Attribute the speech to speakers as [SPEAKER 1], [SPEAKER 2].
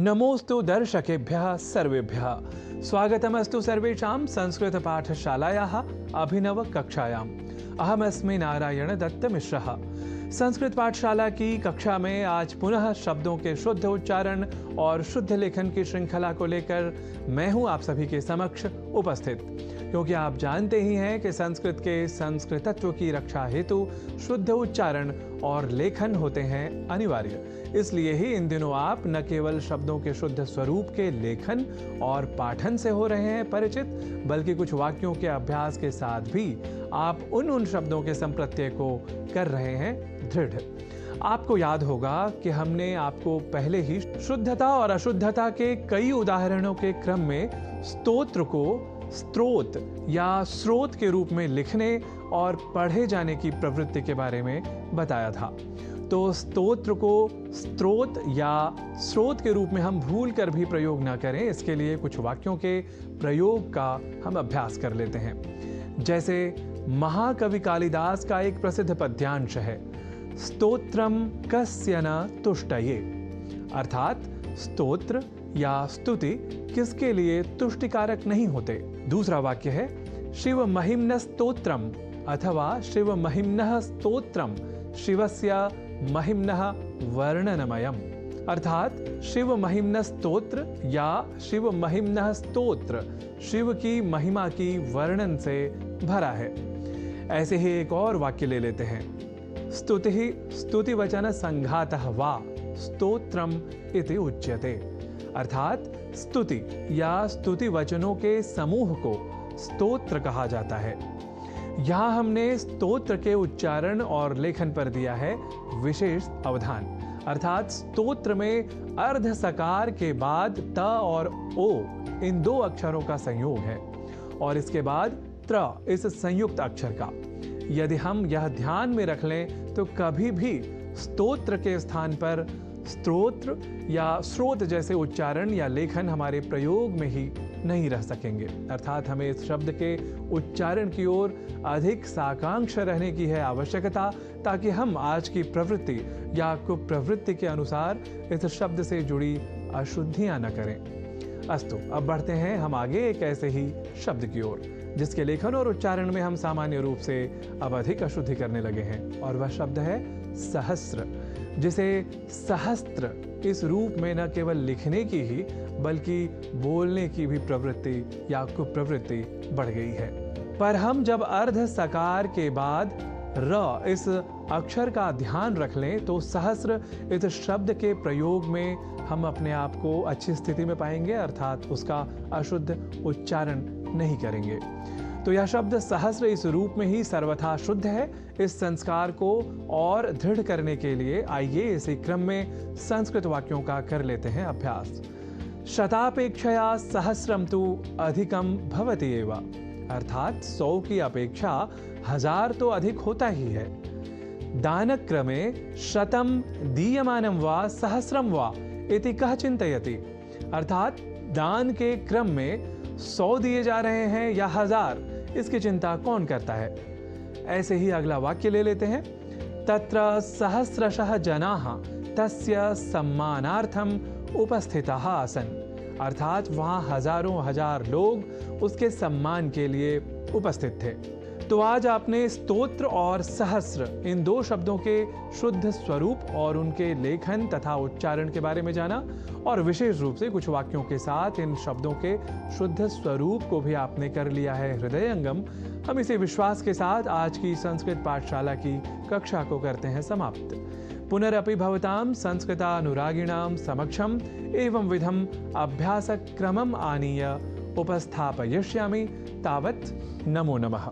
[SPEAKER 1] नमोस्तु दर्शकेभ्यः सर्वेभ्यः स्वागतमस्तु सर्वेषां संस्कृतपाठशालायाः अभिनवकक्षायाम्। अहमस्मि नारायण दत्तमिश्रः। संस्कृत पाठशाला की कक्षा में आज पुनः शब्दों के शुद्ध उच्चारण और शुद्ध लेखन की श्रृंखला को लेकर मैं हूं आप सभी के समक्ष उपस्थित। क्योंकि आप जानते ही हैं कि संस्कृत के संस्कृतत्व की रक्षा हेतु शुद्ध उच्चारण और लेखन होते हैं अनिवार्य। इसलिए ही इन दिनों आप न केवल शब्दों के शुद्ध स्वरूप के लेखन और पाठन से हो रहे हैं परिचित, बल्कि कुछ वाक्यों के अभ्यास के साथ भी आप उन शब्दों के संप्रत्यय को कर रहे हैं दृढ़। आपको याद होगा कि हमने आपको पहले ही शुद्धता और अशुद्धता के कई उदाहरणों के क्रम में स्तोत्र को स्त्रोत या स्रोत के रूप में लिखने और पढ़े जाने की प्रवृत्ति के बारे में बताया था। तो स्तोत्र को स्त्रोत या स्रोत के रूप में हम भूल कर भी प्रयोग ना करें, इसके लिए कुछ वाक्यों के प्रयोग का हम अभ्यास कर लेते हैं। जैसे महाकवि कालिदास का एक प्रसिद्ध पद्यांश है, स्तोत्रम कस्य न तुष्टये, अर्थात स्तोत्र या स्तुति किसके लिए तुष्टिकारक नहीं होते। दूसरा वाक्य है शिव महिम्न स्तोत्रम अथवा शिव महिम्नः स्तोत्रम शिवस्य महिम्नः वर्णनमयम्, अर्थात शिव महिम्न स्तोत्र या शिव महिम्नः स्तोत्र शिव की महिमा की वर्णन से भरा है। ऐसे ही एक और वाक्य ले लेते हैं, स्तुति स्तुतिवचन संघातः वा स्तोत्रम इति उच्यते, अर्थात स्तुति या स्तुति वचनों के समूह को स्तोत्र कहा जाता है। यहाँ हमने स्तोत्र के उच्चारण और लेखन पर दिया है विशेष अवधान, अर्थात स्तोत्र में अर्ध सकार के बाद त और ओ इन दो अक्षरों का संयोग है और इसके बाद त्र इस संयुक्त अक्षर का। यदि हम यह ध्यान में रख लें तो कभी भी स्तोत्र के स्थान पर स्तोत्र या स्रोत जैसे उच्चारण या लेखन हमारे प्रयोग में ही नहीं रह सकेंगे। अर्थात हमें इस शब्द के उच्चारण की ओर अधिक साकांक्ष रहने की है आवश्यकता, ताकि हम आज की प्रवृत्ति या कुप्रवृत्ति के अनुसार इस शब्द से जुड़ी अशुद्धियां न करें। अस्तु, अब बढ़ते हैं हम आगे एक ऐसे ही शब्द की ओर जिसके लेखन और उच्चारण में हम सामान्य रूप से अब अधिक अशुद्धि करने लगे हैं, और वह शब्द है सहस्र, जिसे सहस्त्र इस रूप में न केवल लिखने की ही बल्कि बोलने की भी प्रवृत्ति या कुप्रवृत्ति बढ़ गई है। पर हम जब अर्ध सकार के बाद र इस अक्षर का ध्यान रख लें तो सहस्र इस शब्द के प्रयोग में हम अपने आप को अच्छी स्थिति में पाएंगे, अर्थात उसका अशुद्ध उच्चारण नहीं करेंगे। तो यह शब्द सहस्र इस रूप में ही सर्वथा शुद्ध है। इस संस्कार को और दृढ़ करने के लिए आइए इसी क्रम में संस्कृत वाक्यों का कर लेते हैं अभ्यास। शतापेक्षया सहस्रम तु अधिकम भवति एव, अर्थात 100 की अपेक्षा 1000 तो अधिक होता ही है। दानक्रमे शतम दीयमानं वा सहस्रम वा इति कः चिन्तयति, अर्थात दान के क्रम में 100 दिए जा रहे हैं या 1000, इसकी चिंता कौन करता है। ऐसे ही अगला वाक्य ले लेते हैं, तत्र सहस्रशः जनाः तस्य सम्मानार्थम उपस्थिताः आसन्, अर्थात वहाँ हजारों हजार लोग उसके सम्मान के लिए उपस्थित थे। तो आज आपने स्तोत्र और सहस्र इन दो शब्दों के शुद्ध स्वरूप और उनके लेखन तथा उच्चारण के बारे में जाना, और विशेष रूप से कुछ वाक्यों के साथ इन शब्दों के शुद्ध स्वरूप को भी आपने कर लिया है हृदयंगम। हम इसी विश्वास के साथ आज की संस्कृत पाठशाला की कक्षा को करते हैं समाप्त। पुनरपि भवतां संस्कृतानुरागिणां समक्षम एवं विधम अभ्यासक्रमम् आनीय उपस्थापयिष्यामि। तावत् नमो नमः।